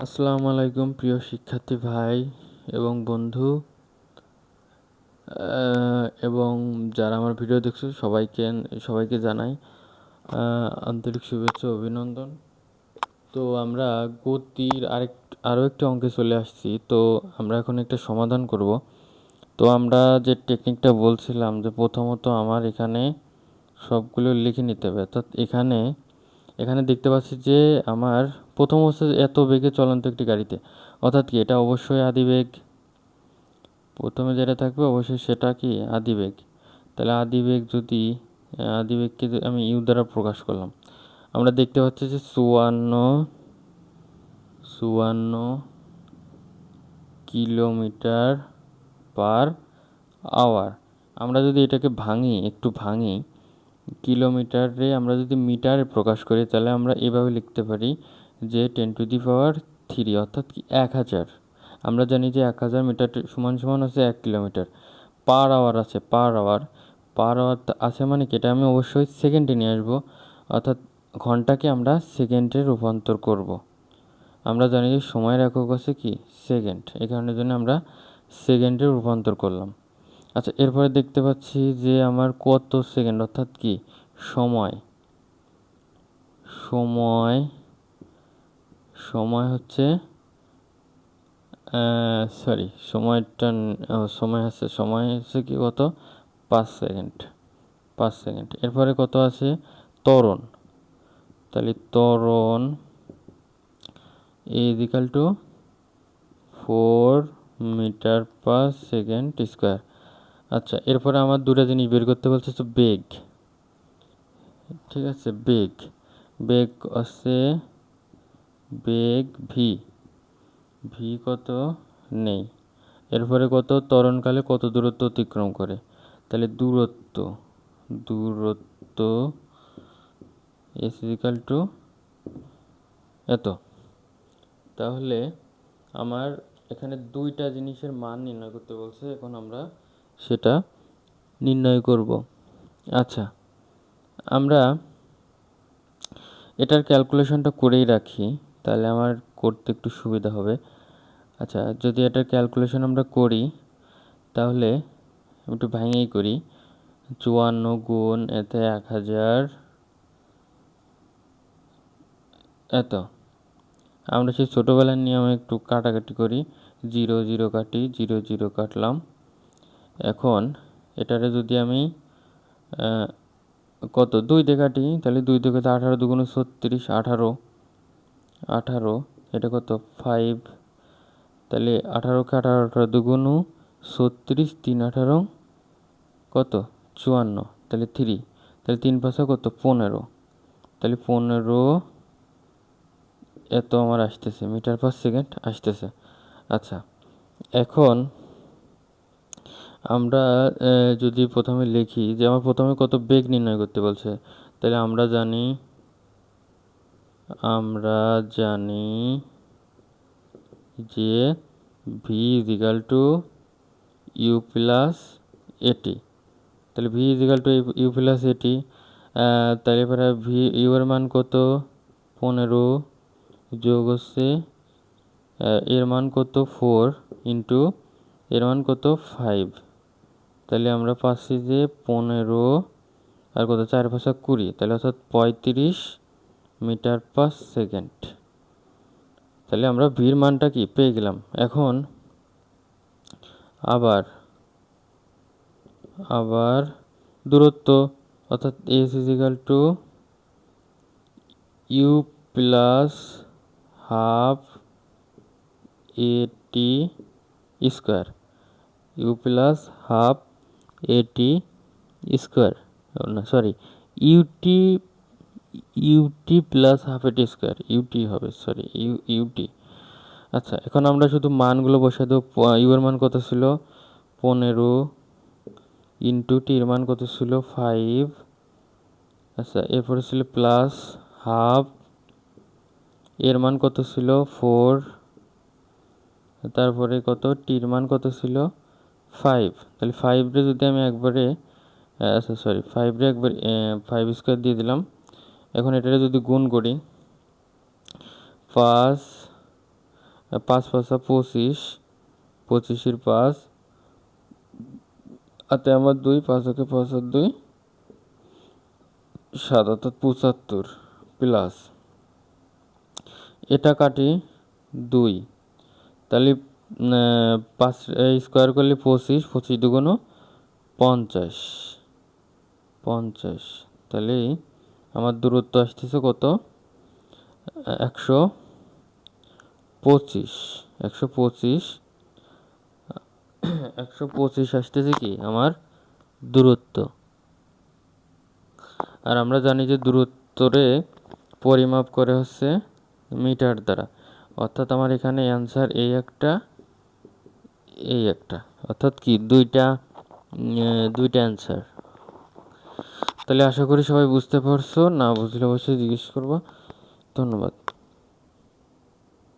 আসসালামু আলাইকুম প্রিয় শিক্ষার্থী ভাই এবং বন্ধু এবং যারা আমার ভিডিও দেখছো সবাইকে জানাই আন্তরিক শুভেচ্ছা ও অভিনন্দন। তো আমরা গতির আরও একটি অঙ্কে চলে আসছি। তো আমরা এখন একটা সমাধান করব। তো আমরা যে টেকনিকটা বলছিলাম যে প্রথমত আমার এখানে সবগুলো লিখে নিতে হবে, অর্থাৎ এখানে এখানে দেখতে পাচ্ছি যে আমার প্রথম অবস্থায় এত বেগে চলন্ত একটি গাড়িতে, অর্থাৎ কি এটা অবশ্যই আদিবেগ। প্রথমে যেটা থাকবে অবশ্যই সেটা কি আদিবেগ। তাহলে আদিবেগকে আমি ইউ দ্বারা প্রকাশ করলাম। আমরা দেখতে পাচ্ছি যে চুয়ান্ন চুয়ান্ন কিলোমিটার পার আওয়ার। আমরা যদি এটাকে একটু ভাঙি, কিলোমিটারে আমরা যদি মিটারে প্রকাশ করি তাহলে আমরা এভাবে লিখতে পারি যে 10⁻³ অর্থাৎ কি 1000। আমরা জানি যে 1000 মিটার সমান সমান আছে 1 কিলোমিটার। পার আওয়ার আছে, পার আওয়ার আছে মানে কি এটা আমি অবশ্যই সেকেন্ডে নিয়ে আসবো, অর্থাৎ ঘন্টাকে আমরা সেকেন্ডে রূপান্তর করব। আমরা জানি যে সময়ের একক আছে কি সেকেন্ড, এই কারণের জন্য আমরা সেকেন্ডে রূপান্তর করলাম। আচ্ছা, এরপরে দেখতে পাচ্ছি যে আমার কত সেকেন্ড, অর্থাৎ কি সময় সময় সময় হচ্ছে সরি সময়টা সময় হচ্ছে কি কত 5 সেকেন্ড। 5 সেকেন্ড। এরপরে কত আছে ত্বরণ। তাহলে ত্বরণ = 4 মিটার/সেকেন্ড স্কোয়ার। আচ্ছা, এরপরে আমার দুটো জিনিস বের করতে বলছে, তো বেগ। ঠিক আছে, বেগ বেগ আছে বেগ ভি ভি কত নেই। এরপরে কত ত্বরণকালে কত দূরত্ব অতিক্রম করে। তাহলে দূরত্ব দূরত্ব = এত। তাহলে আমার এখানে দুইটা জিনিসের মান নির্ণয় করতে বলছে, এখন আমরা সেটা নির্ণয় করব। আচ্ছা, আমরা এটার ক্যালকুলেশনটা করেই রাখি, তাহলে আমার করতে একটু সুবিধা হবে। আচ্ছা, যদি এটার ক্যালকুলেশন আমরা করি তাহলে একটু ভাঙেই করি। 54 গুণ এতে 1000 এত। আমরা সেই ছোটোবেলার নিয়মে একটু কাটাকাটি করি, 0 0 কাটি, 0 0 কাটলাম। এখন এটারে যদি আমি কত 2 দিয়ে কাটি, তাহলে 2 দিয়ে 18 2 36, 18 এটা কত 5। তাহলে 18কে 18 18 36, 3 18 কত 54, তাহলে 3, তাহলে 3 5 কত 15, তাহলে 15 এত আমার আসতেছে মিটার/সেকেন্ড আসতেছে। আচ্ছা, এখন আমরা যদি প্রথমে লিখি যে আমার প্রথমে কত বেগ নির্ণয় করতে বলছে, তাহলে আমরা জানি যে ভি ইউ প্লাস এটি। তাহলে ভি ইউ প্লাস এটি। তাহলে এবারে ইউ এর মান কত 15 যোগ হচ্ছে এর মান কত 4 ইন্টু এর মান কত 5। তাহলে আমরা পাচ্ছি যে 15 আর কত 4 5 20, তাহলে অর্থাৎ 35 মিটার/সেকেন্ড। তাহলে আমরা ভির মানটা কি পেয়ে গেলাম। এখন আবার আবার দূরত্ব, অর্থাৎ S U plus half AT square. U plus half AT square, না sorry, UT UT plus half AT square, UT হবে, সরি ইউটি। আচ্ছা, এখন আমরা শুধু মানগুলো বসাই দেবো। ইউ এর মান কত ছিল 15 ইন্টু টির মান কত ছিল 5। আচ্ছা, এরপরে ছিল প্লাস হাফ, এর মান কত ছিল 4, তারপরে কত টির মান কত ছিল 5। তাহলে 5 রে যদি আমি একবারে আচ্ছা সরি 5 রে একবার 5 স্কোয়ার দিয়ে দিলাম। এখন এটারে যদি গুণ করি 5 পাঁচ পাঁচা 25, 25-এর 5, হাতে আমার 2, 5 একে 5 আর 2 7, অর্থাৎ 75 প্লাস এটা কাটি 2, তাহলে 5 স্কোয়ার করলে 25, 25 দুগুণ 50, 50, তাহলে আমার দূরত্ব আসতেছে কত? 125, 125, 125 আসতেছে কি আমার দূরত্ব। আর আমরা জানি যে দূরত্বরে পরিমাপ করে হচ্ছে মিটার দ্বারা, অর্থাৎ আমার এখানে অ্যান্সার এই একটা, এই একটা, অর্থাৎ কি দুইটা অ্যান্সার। তাহলে আশা করি সবাই বুঝতে পারছো, না বুঝলে অবশ্যই জিজ্ঞেস করবো। ধন্যবাদ।